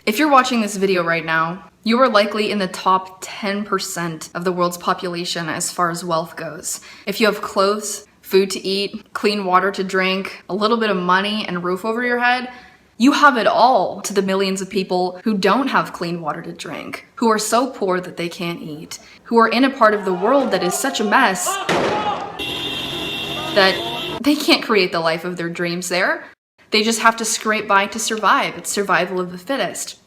If you're watching this video right now, you are likely in the top 10% of the world's population as far as wealth goes. If you have clothes, food to eat, clean water to drink, a little bit of money, and a roof over your head, you have it all to the millions of people who don't have clean water to drink, who are so poor that they can't eat, who are in a part of the world that is such a mess that they can't create the life of their dreams there. They just have to scrape by to survive. It's survival of the fittest.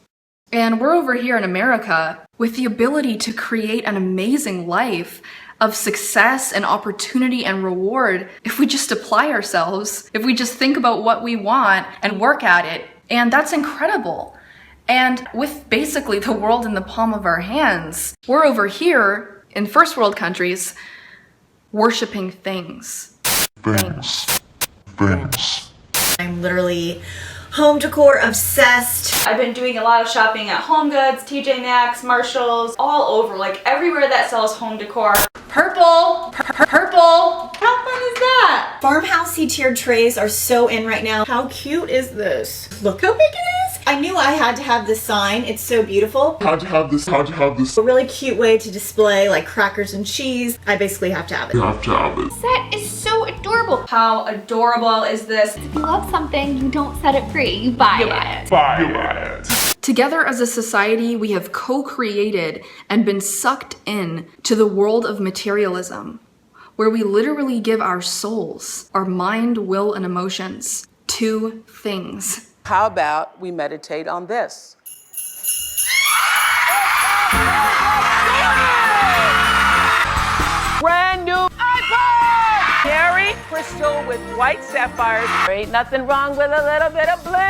And we're over here in America with the ability to create an amazing life of success and opportunity and reward if we just apply ourselves, if we just think about what we want and work at it. And that's incredible. And with basically the world in the palm of our hands, we're over here in first world countries worshiping things. I'm literally home decor obsessed. I've been doing a lot of shopping at Home Goods, TJ Maxx, Marshalls, all over, like everywhere that sells home decor. Purple! Purple! How fun is that? Farmhousey tiered trays are so in right now. How cute is this? Look how big it is! I knew I had to have this sign. It's so beautiful. How'd you have this? A really cute way to display like crackers and cheese. I basically have to have it. Set is so adorable. How adorable is this? If you love something, you don't set it free, you buy it. Together as a society, we have co-created and been sucked in to the world of materialism, where we literally give our souls, our mind, will, and emotions to things. How about we meditate on this? Brand new iPhone! Cherry crystal with white sapphires. There ain't nothing wrong with a little bit of bling.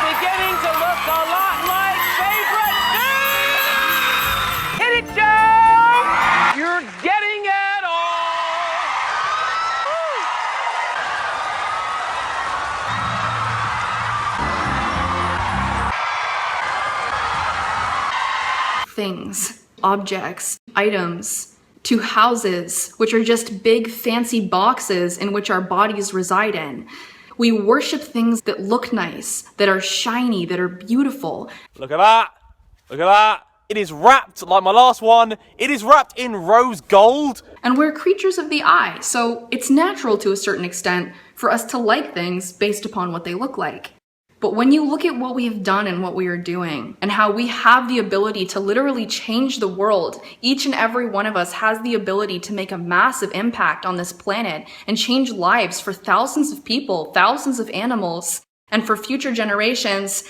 Beginning to look a lot like favorite things. Hit it, Joe! You're getting it all. Woo. Things, objects, items, to houses, which are just big fancy boxes in which our bodies reside in. We worship things that look nice, that are shiny, that are beautiful. Look at that! Look at that! It is wrapped, like my last one, it is wrapped in rose gold. And we're creatures of the eye, so it's natural to a certain extent for us to like things based upon what they look like. But when you look at what we have done and what we are doing, and how we have the ability to literally change the world, each and every one of us has the ability to make a massive impact on this planet and change lives for thousands of people, thousands of animals, and for future generations,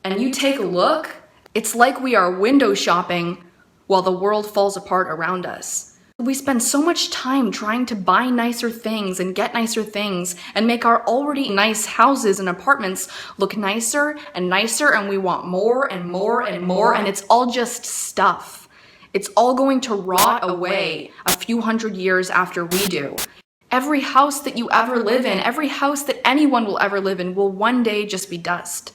and you take a look, it's like we are window shopping while the world falls apart around us. We spend so much time trying to buy nicer things and get nicer things and make our already nice houses and apartments look nicer, and we want more and more and more, and it's all just stuff. It's all going to rot away a few hundred years after we do. Every house that you ever live in, every house that anyone will ever live in will one day just be dust.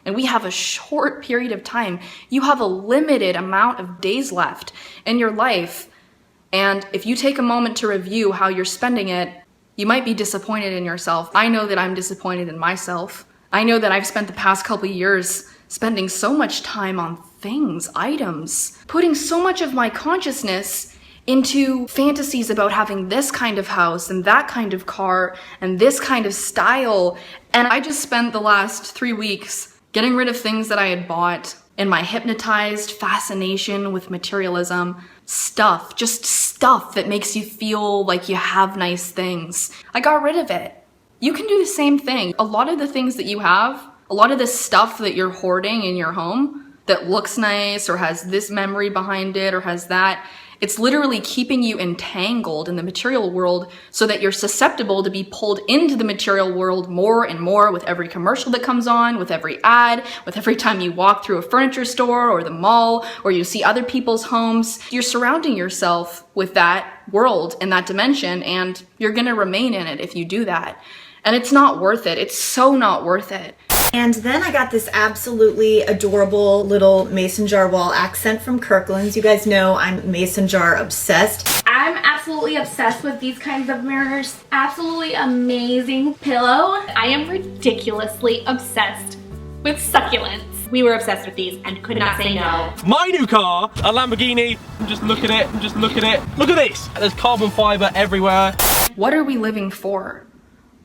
And we have a short period of time. You have a limited amount of days left in your life. And if you take a moment to review how you're spending it, you might be disappointed in yourself. I know that I'm disappointed in myself. I know that I've spent the past couple of years spending so much time on things, items, putting so much of my consciousness into fantasies about having this kind of house and that kind of car and this kind of style. And I just spent the last 3 weeks getting rid of things that I had bought in my hypnotized fascination with materialism. Stuff, just stuff that makes you feel like you have nice things. I got rid of it. You can do the same thing. A lot of the things that you have, a lot of the stuff that you're hoarding in your home that looks nice or has this memory behind it or has that, it's literally keeping you entangled in the material world so that you're susceptible to be pulled into the material world more and more with every commercial that comes on, with every ad, with every time you walk through a furniture store or the mall or you see other people's homes. You're surrounding yourself with that world and that dimension, and you're gonna remain in it if you do that. And it's not worth it. It's so not worth it. And then I got this absolutely adorable little mason jar wall accent from Kirkland's. You guys know I'm mason jar obsessed. I'm absolutely obsessed with these kinds of mirrors. Absolutely amazing pillow. I am ridiculously obsessed with succulents. We were obsessed with these and could not say no. My new car, a Lamborghini. Just look at it, just look at it. Look at this. There's carbon fiber everywhere. What are we living for?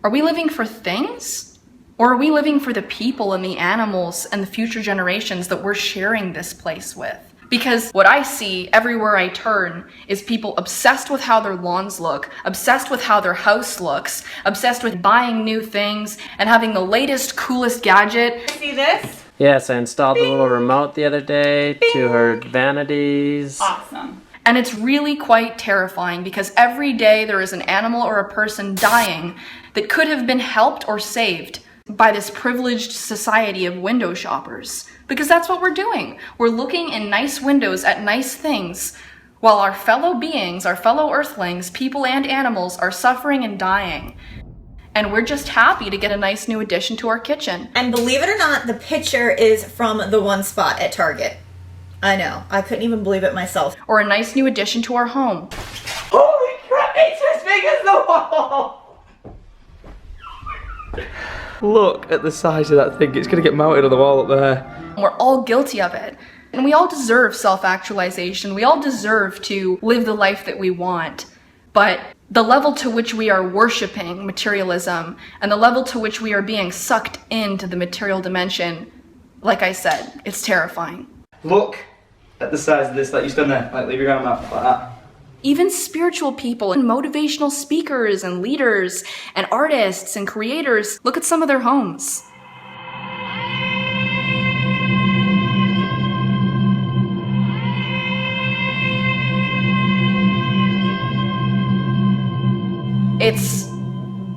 Are we living for things? Or are we living for the people and the animals and the future generations that we're sharing this place with? Because what I see everywhere I turn is people obsessed with how their lawns look, obsessed with how their house looks, obsessed with buying new things and having the latest, coolest gadget. See this? Yes, I installed the little remote the other day to her vanities. Awesome. And it's really quite terrifying because every day there is an animal or a person dying that could have been helped or saved by this privileged society of window shoppers. Because that's what we're doing. We're looking in nice windows at nice things while our fellow beings, our fellow earthlings, people and animals are suffering and dying. And we're just happy to get a nice new addition to our kitchen. And believe it or not, the picture is from the one spot at Target. I know, I couldn't even believe it myself. Or a nice new addition to our home. Holy crap, it's as big as the wall! Look at the size of that thing. It's going to get mounted on the wall up there. We're all guilty of it. And we all deserve self-actualization. We all deserve to live the life that we want. But the level to which we are worshiping materialism and the level to which we are being sucked into the material dimension, like I said, it's terrifying. Look at the size of this. Like, you stand there. Like, leave your arm out like that. Even spiritual people and motivational speakers and leaders and artists and creators, look at some of their homes. It's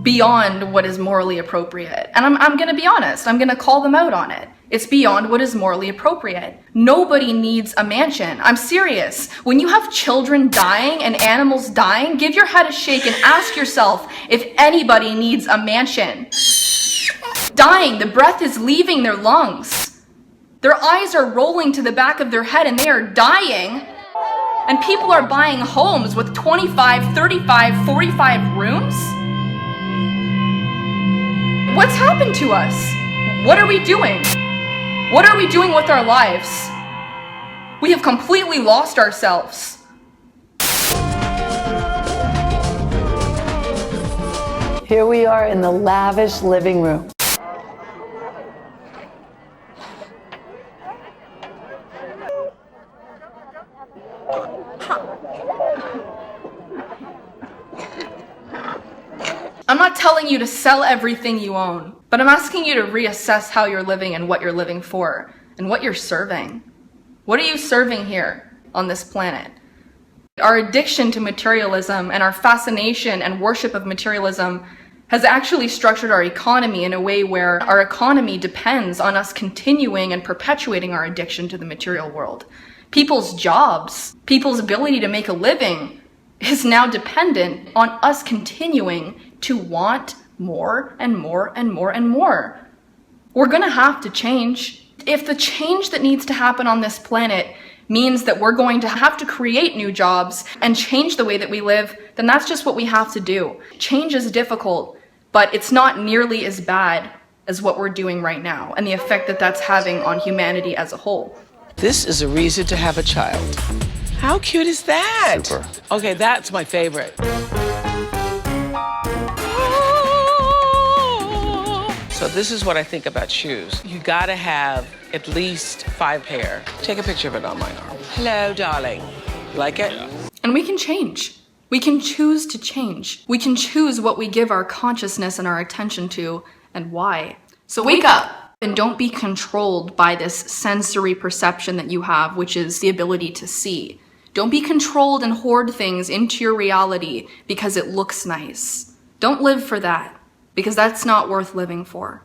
beyond what is morally appropriate. And I'm gonna be honest, I'm gonna call them out on it. It's beyond what is morally appropriate. Nobody needs a mansion. I'm serious. When you have children dying and animals dying, give your head a shake and ask yourself if anybody needs a mansion. Dying, the breath is leaving their lungs. Their eyes are rolling to the back of their head and they are dying. And people are buying homes with 25, 35, 45 rooms? What's happened to us? What are we doing? What are we doing with our lives? We have completely lost ourselves. Here we are in the lavish living room. I'm not telling you to sell everything you own, but I'm asking you to reassess how you're living and what you're living for, and what you're serving. What are you serving here on this planet? Our addiction to materialism and our fascination and worship of materialism has actually structured our economy in a way where our economy depends on us continuing and perpetuating our addiction to the material world. People's jobs, people's ability to make a living is now dependent on us continuing to want more and more and more and more. We're gonna have to change. If the change that needs to happen on this planet means that we're going to have to create new jobs and change the way that we live, then that's just what we have to do. Change is difficult, but it's not nearly as bad as what we're doing right now and the effect that that's having on humanity as a whole. This is a reason to have a child. How cute is that? Super. Okay, that's my favorite. So this is what I think about shoes. You gotta have at least 5 pair. Take a picture of it on my arm. Hello, darling. You like it? And we can change. We can choose to change. We can choose what we give our consciousness and our attention to and why. So wake up and don't be controlled by this sensory perception that you have, which is the ability to see. Don't be controlled and hoard things into your reality because it looks nice. Don't live for that, because that's not worth living for.